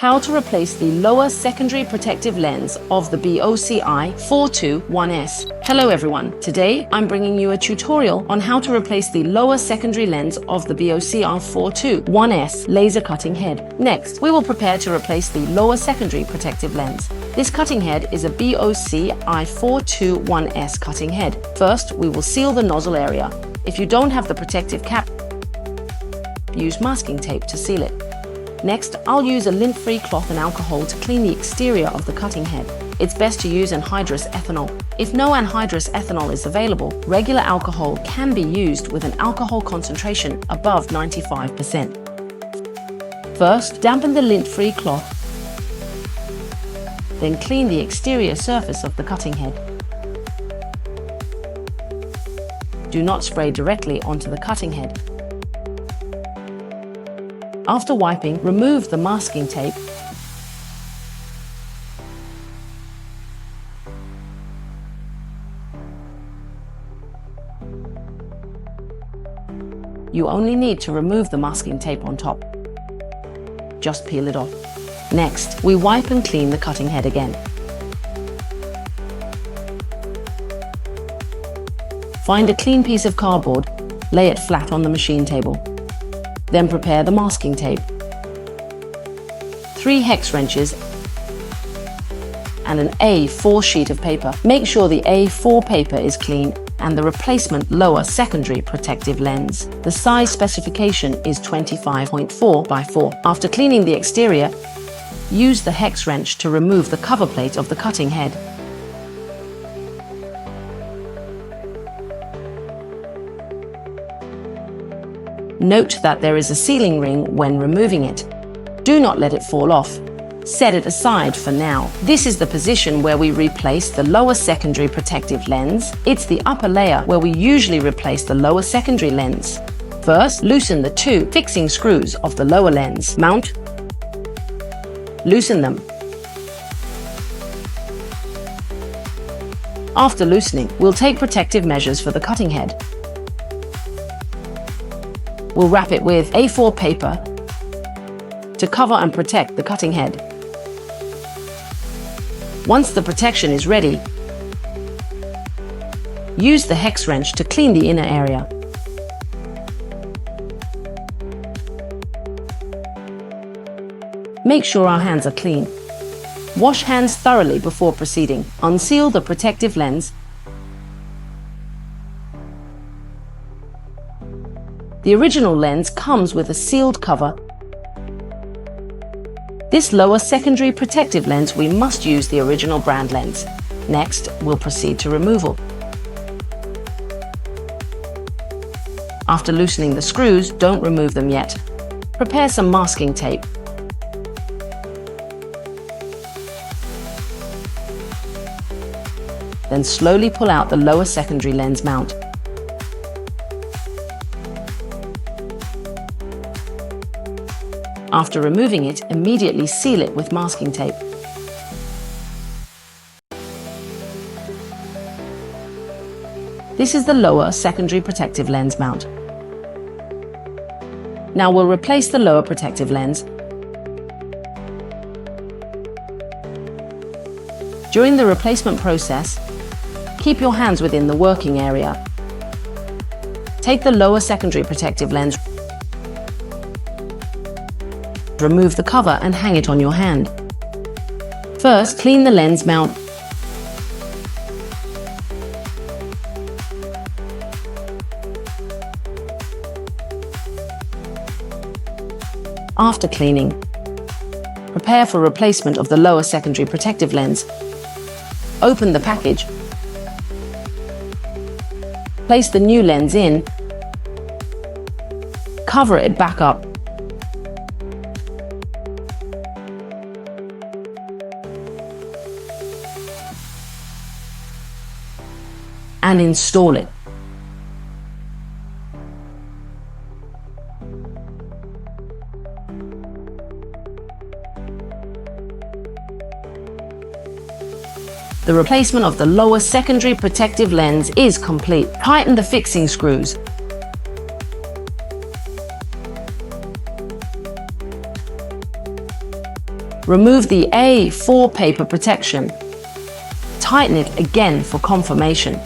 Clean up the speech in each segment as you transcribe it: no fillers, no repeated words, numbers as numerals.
How to replace the lower secondary protective lens of the BOCI 421S. Hello everyone, today I'm bringing you a tutorial on how to replace the lower secondary lens of the BOCI 421S laser cutting head. Next, we will prepare to replace the lower secondary protective lens. This cutting head is a BOCI 421S cutting head. First, we will seal the nozzle area. If you don't have the protective cap, use masking tape to seal it. Next, I'll use a lint-free cloth and alcohol to clean the exterior of the cutting head. It's best to use anhydrous ethanol. If no anhydrous ethanol is available, regular alcohol can be used with an alcohol concentration above 95%. First, dampen the lint-free cloth. Then clean the exterior surface of the cutting head. Do not spray directly onto the cutting head. After wiping, remove the masking tape. You only need to remove the masking tape on top. Just peel it off. Next, we wipe and clean the cutting head again. Find a clean piece of cardboard, lay it flat on the machine table. Then prepare the masking tape, 3 hex wrenches, and an A4 sheet of paper. Make sure the A4 paper is clean and the replacement lower secondary protective lens. The size specification is 25.4 by 4. After cleaning the exterior, use the hex wrench to remove the cover plate of the cutting head. Note that there is a sealing ring when removing it. Do not let it fall off. Set it aside for now. This is the position where we replace the lower secondary protective lens. It's the upper layer where we usually replace the lower secondary lens. First, loosen the 2 fixing screws of the lower lens mount. Loosen them. After loosening, we'll take protective measures for the cutting head. We'll wrap it with A4 paper to cover and protect the cutting head. Once the protection is ready, use the hex wrench to clean the inner area. Make sure our hands are clean. Wash hands thoroughly before proceeding. Unseal the protective lens. The original lens comes with a sealed cover. This lower secondary protective lens, we must use the original brand lens. Next, we'll proceed to removal. After loosening the screws, don't remove them yet. Prepare some masking tape. Then slowly pull out the lower secondary lens mount. After removing it, immediately seal it with masking tape. This is the lower secondary protective lens mount. Now we'll replace the lower protective lens. During the replacement process, keep your hands within the working area. Take the lower secondary protective lens, remove the cover and hang it on your hand. First, clean the lens mount. After cleaning, prepare for replacement of the lower secondary protective lens. Open the package. Place the new lens in. Cover it back up. And install it. The replacement of the lower secondary protective lens is complete. Tighten the fixing screws. Remove the A4 paper protection. Tighten it again for confirmation.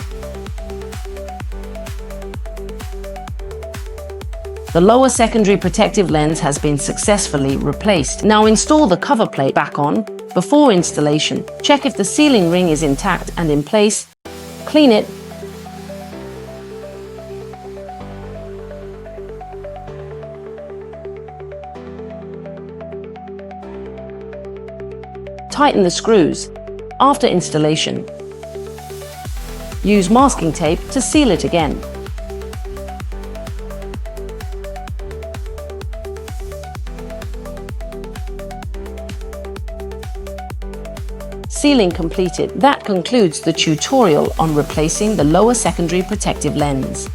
The lower secondary protective lens has been successfully replaced. Now install the cover plate back on. Before installation, check if the sealing ring is intact and in place. Clean it. Tighten the screws. After installation, use masking tape to seal it again. Sealing completed. That concludes the tutorial on replacing the lower secondary protective lens.